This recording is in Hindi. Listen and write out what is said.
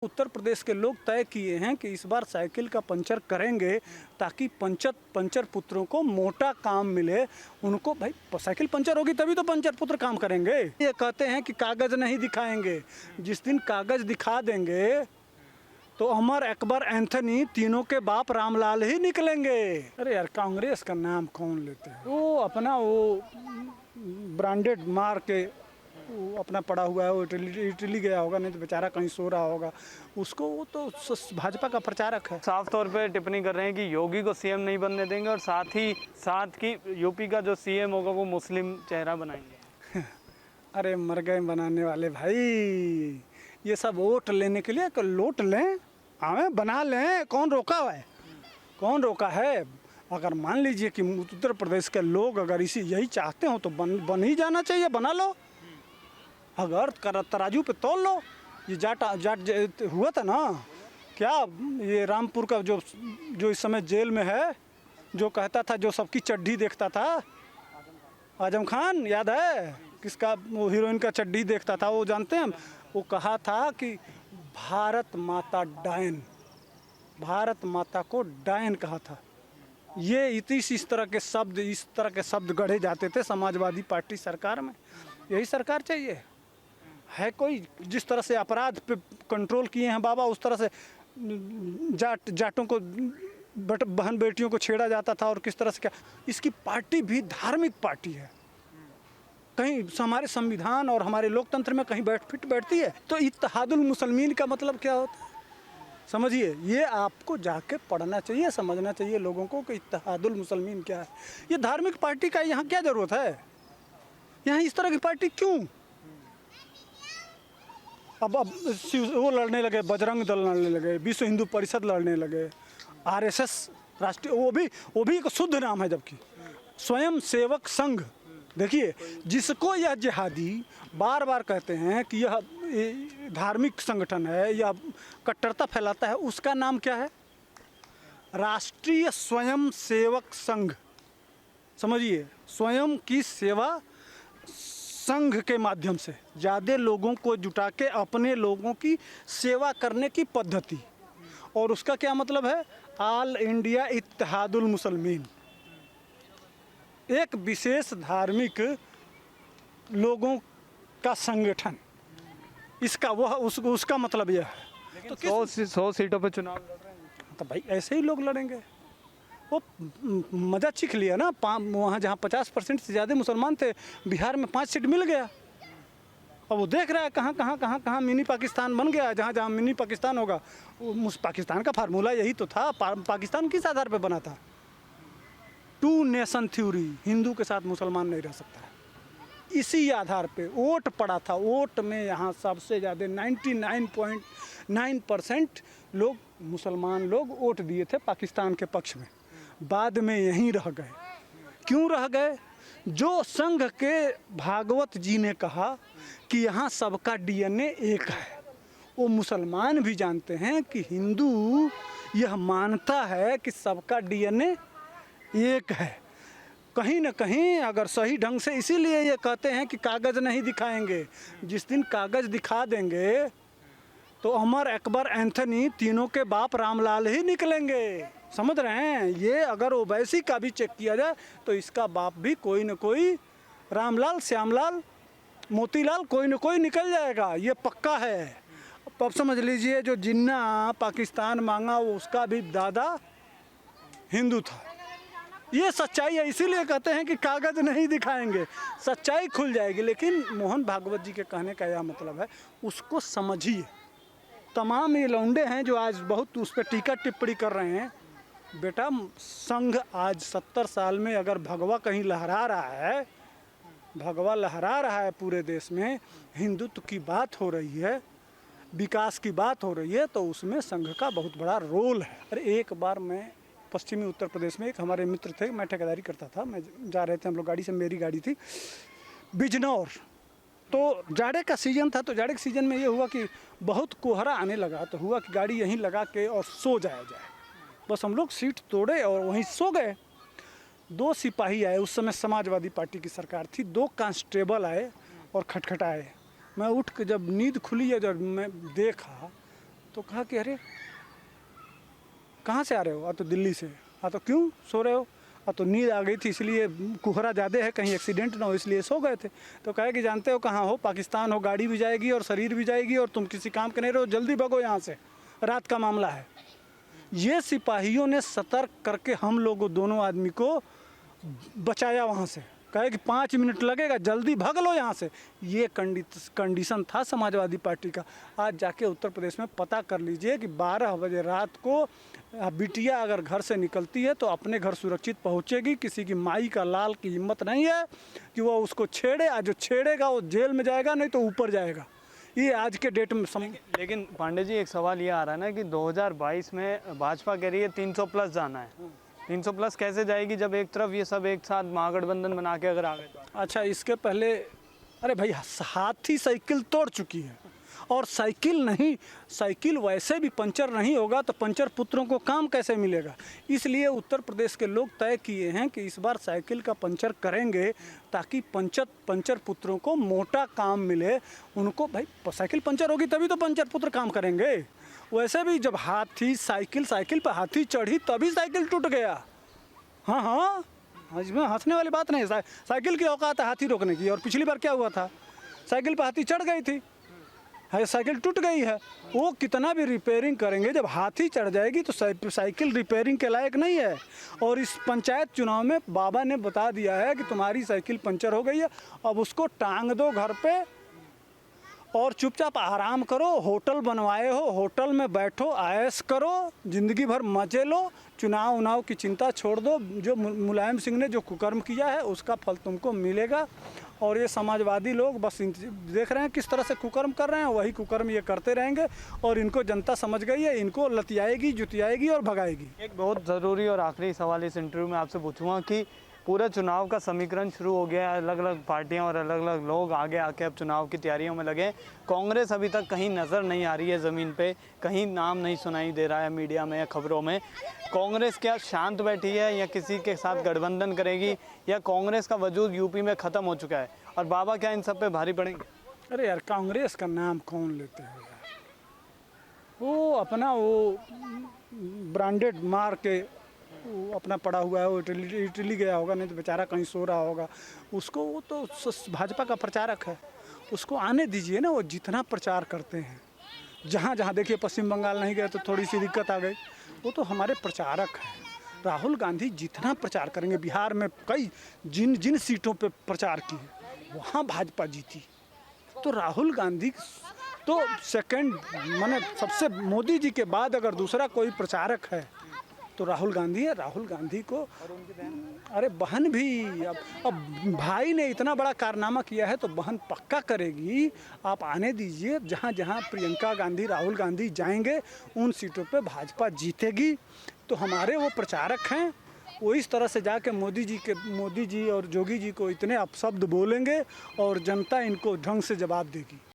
उत्तर प्रदेश के लोग तय किए हैं कि इस बार साइकिल का पंचर करेंगे ताकि पंचर पुत्रों को मोटा काम मिले। उनको भाई साइकिल पंचर होगी तभी तो पंचर पुत्र काम करेंगे। ये कहते हैं कि कागज़ नहीं दिखाएंगे। जिस दिन कागज़ दिखा देंगे तो अमर अकबर एंथनी तीनों के बाप रामलाल ही निकलेंगे। अरे यार कांग्रेस का नाम कौन लेते हैं? वो अपना वो ब्रांडेड मार के वो अपना पड़ा हुआ है, वो इटली गया होगा, नहीं तो बेचारा कहीं सो रहा होगा उसको। वो तो भाजपा का प्रचारक है। साफ तौर पे टिप्पणी कर रहे हैं कि योगी को सीएम नहीं बनने देंगे और साथ की यूपी का जो सीएम होगा वो मुस्लिम चेहरा बनाएंगे। अरे मर गए बनाने वाले भाई, ये सब वोट लेने के लिए लोट लें, हमें बना लें। कौन रोका है? कौन रोका है? अगर मान लीजिए कि उत्तर प्रदेश के लोग अगर यही चाहते हो तो बन ही जाना चाहिए, बना लो। अगर तराजू पे तोल लो। ये जाट हुआ था ना, क्या ये रामपुर का जो इस समय जेल में है, जो कहता था, जो सबकी चड्ढी देखता था, आजम खान, याद है? किसका? वो हीरोइन का चड्ढी देखता था, वो जानते हैं हम। वो कहा था कि भारत माता डायन, भारत माता को डायन कहा था। ये इस तरह के शब्द गढ़े जाते थे समाजवादी पार्टी सरकार में। यही सरकार चाहिए है? कोई जिस तरह से अपराध पे कंट्रोल किए हैं बाबा, उस तरह से जाटों को, बहन बेटियों को छेड़ा जाता था, और किस तरह से क्या। इसकी पार्टी भी धार्मिक पार्टी है। कहीं हमारे संविधान और हमारे लोकतंत्र में कहीं फिट बैठती है? तो इत्तेहादुल मुसलमीन का मतलब क्या होता है समझिए। ये आपको जाके पढ़ना चाहिए, समझना चाहिए लोगों को कि इत्तेहादुल मुसलमीन क्या है। ये धार्मिक पार्टी का यहाँ क्या ज़रूरत है? यहाँ इस तरह की पार्टी क्यों? अब वो लड़ने लगे, बजरंग दल लड़ने लगे, विश्व हिंदू परिषद लड़ने लगे, आरएसएस राष्ट्रीय, वो भी एक शुद्ध नाम है, जबकि स्वयं सेवक संघ। देखिए, जिसको यह जिहादी बार बार कहते हैं कि यह धार्मिक संगठन है या कट्टरता फैलाता है, उसका नाम क्या है? राष्ट्रीय स्वयं सेवक संघ। समझिए, स्वयं की सेवा संघ के माध्यम से ज़्यादा लोगों को जुटा के अपने लोगों की सेवा करने की पद्धति। और उसका क्या मतलब है? ऑल इंडिया इत्तेहादुल मुसलमीन, एक विशेष धार्मिक लोगों का संगठन। इसका उसका मतलब यह है। तो 100 सीटों पे चुनाव लड़ रहे हैं तो भाई ऐसे ही लोग लड़ेंगे। वो मज़ा चीख लिया ना, वहाँ जहाँ 50% से ज़्यादा मुसलमान थे, बिहार में 5 सीट मिल गया। अब वो देख रहा है कहाँ मिनी पाकिस्तान बन गया। जहाँ मिनी पाकिस्तान होगा, पाकिस्तान का फार्मूला यही तो था। पाकिस्तान किस आधार पे बना था? 2 नेशन थ्योरी, हिंदू के साथ मुसलमान नहीं रह सकता है। इसी आधार पे वोट पड़ा था। वोट में यहाँ सबसे ज़्यादा 99.9% लोग, मुसलमान लोग वोट दिए थे पाकिस्तान के पक्ष में। बाद में यहीं रह गए। क्यों रह गए? जो संघ के भागवत जी ने कहा कि यहाँ सबका डीएनए एक है, वो मुसलमान भी जानते हैं कि हिंदू यह मानता है कि सबका डीएनए एक है। कहीं न कहीं अगर सही ढंग से, इसीलिए ये कहते हैं कि कागज़ नहीं दिखाएंगे। जिस दिन कागज़ दिखा देंगे तो अमर अकबर एंथनी तीनों के बाप रामलाल ही निकलेंगे। समझ रहे हैं? ये अगर ओवैसी का भी चेक किया जाए तो इसका बाप भी कोई न कोई, रामलाल, श्यामलाल, मोतीलाल, कोई न कोई निकल जाएगा। ये पक्का है। अब समझ लीजिए, जो जिन्ना पाकिस्तान मांगा वो उसका भी दादा हिंदू था। ये सच्चाई है। इसीलिए कहते हैं कि कागज़ नहीं दिखाएंगे, सच्चाई खुल जाएगी। लेकिन मोहन भागवत जी के कहने का यह मतलब है, उसको समझिए। तमाम ये लौंडे हैं जो आज बहुत उस पर टीका टिप्पणी कर रहे हैं। बेटा, संघ आज 70 साल में अगर भगवा कहीं लहरा रहा है, भगवा लहरा रहा है पूरे देश में, हिंदुत्व की बात हो रही है, विकास की बात हो रही है, तो उसमें संघ का बहुत बड़ा रोल है। अरे एक बार मैं पश्चिमी उत्तर प्रदेश में, एक हमारे मित्र थे, मैं ठेकेदारी करता था, मैं जा रहे थे हम लोग गाड़ी से, मेरी गाड़ी थी, बिजनौर। तो जाड़े का सीज़न था। तो जाड़े के सीज़न में ये हुआ कि बहुत कोहरा आने लगा, तो हुआ कि गाड़ी यहीं लगा के और सो जाया जाए। बस हम लोग सीट तोड़े और वहीं सो गए। 2 सिपाही आए, उस समय समाजवादी पार्टी की सरकार थी। 2 कांस्टेबल आए और खटखटाए। मैं उठ के जब नींद खुली है, जब मैं देखा तो कहा कि अरे कहाँ से आ रहे हो? तो दिल्ली से। तो क्यों सो रहे हो? तो नींद आ गई थी, इसलिए कोहरा ज़्यादा है, कहीं एक्सीडेंट ना हो इसलिए सो गए थे। तो कहे कि जानते हो कहाँ हो? पाकिस्तान हो, गाड़ी भी जाएगी और शरीर भी जाएगी और तुम किसी काम के नहीं रहो, जल्दी भगो यहाँ से, रात का मामला है। ये सिपाहियों ने सतर्क करके हम लोगों दोनों आदमी को बचाया वहाँ से। कहे कि 5 मिनट लगेगा, जल्दी भाग लो यहाँ से। ये कंडीशन था समाजवादी पार्टी का। आज जाके उत्तर प्रदेश में पता कर लीजिए कि 12 बजे रात को बिटिया अगर घर से निकलती है तो अपने घर सुरक्षित पहुँचेगी। किसी की माई का लाल की हिम्मत नहीं है कि वो उसको छेड़े। आज जो छेड़ेगा वो जेल में जाएगा, नहीं तो ऊपर जाएगा। ये आज के डेट में लेकिन पांडे जी, एक सवाल ये आ रहा है ना कि 2022 में भाजपा कह रही है 300 प्लस जाना है। 300 प्लस कैसे जाएगी जब एक तरफ ये सब एक साथ महागठबंधन बना के अगर आ गए तो? अच्छा, इसके पहले अरे भाई, हाथी साइकिल तोड़ चुकी है और साइकिल वैसे भी पंचर नहीं होगा तो पंचर पुत्रों को काम कैसे मिलेगा? इसलिए उत्तर प्रदेश के लोग तय किए हैं कि इस बार साइकिल का पंचर करेंगे ताकि पंचर पुत्रों को मोटा काम मिले। उनको भाई साइकिल पंचर होगी तभी तो पंचर पुत्र काम करेंगे। वैसे भी जब साइकिल पर हाथी चढ़ी तभी साइकिल टूट गया। हाँ, इसमें हंसने वाली बात नहीं है। साइकिल की औकात है हाथी रोकने की। और पिछली बार क्या हुआ था? साइकिल पर हाथी चढ़ गई थी, साइकिल टूट गई है। वो कितना भी रिपेयरिंग करेंगे, जब हाथी चढ़ जाएगी तो साइकिल रिपेयरिंग के लायक नहीं है। और इस पंचायत चुनाव में बाबा ने बता दिया है कि तुम्हारी साइकिल पंचर हो गई है, अब उसको टांग दो घर पे और चुपचाप आराम करो। होटल बनवाए हो, होटल में बैठो, ऐश करो, ज़िंदगी भर मजे लो, चुनाव की चिंता छोड़ दो। जो मुलायम सिंह ने जो कुकर्म किया है उसका फल तुमको मिलेगा। और ये समाजवादी लोग बस देख रहे हैं किस तरह से कुकर्म कर रहे हैं, वही कुकर्म ये करते रहेंगे। और इनको जनता समझ गई है, इनको लतियाएगी, जुतियाएगी और भगाएगी। एक बहुत ज़रूरी और आखिरी सवाल इस इंटरव्यू में आपसे पूछूंगा कि पूरा चुनाव का समीकरण शुरू हो गया है, अलग अलग पार्टियां और अलग अलग लोग आगे आके अब चुनाव की तैयारियों में लगे। कांग्रेस अभी तक कहीं नज़र नहीं आ रही है ज़मीन पे, कहीं नाम नहीं सुनाई दे रहा है मीडिया में या खबरों में। कांग्रेस क्या शांत बैठी है या किसी के साथ गठबंधन करेगी, या कांग्रेस का वजूद यूपी में ख़त्म हो चुका है और बाबा क्या इन सब पे भारी पड़ेंगे? अरे यार, कांग्रेस का नाम कौन लेते हैं यार? वो अपना वो ब्रांडेड मार के वो अपना पड़ा हुआ है। वो इटली गया होगा, नहीं तो बेचारा कहीं सो रहा होगा। उसको, वो तो भाजपा का प्रचारक है, उसको आने दीजिए ना। वो जितना प्रचार करते हैं, जहाँ जहाँ देखिए, पश्चिम बंगाल नहीं गए तो थोड़ी सी दिक्कत आ गई। वो तो हमारे प्रचारक हैं। राहुल गांधी जितना प्रचार करेंगे, बिहार में कई जिन सीटों पे प्रचार किए वहाँ भाजपा जीती। तो राहुल गांधी तो सेकंड, माने सबसे मोदी जी के बाद अगर दूसरा कोई प्रचारक है तो राहुल गांधी है। राहुल गांधी को, अरे बहन भी, अब भाई ने इतना बड़ा कारनामा किया है तो बहन पक्का करेगी। आप आने दीजिए, जहाँ जहाँ प्रियंका गांधी, राहुल गांधी जाएंगे उन सीटों पे भाजपा जीतेगी। तो हमारे वो प्रचारक हैं, वो इस तरह से जाके मोदी जी और जोगी जी को इतने अपशब्द बोलेंगे और जनता इनको ढंग से जवाब देगी।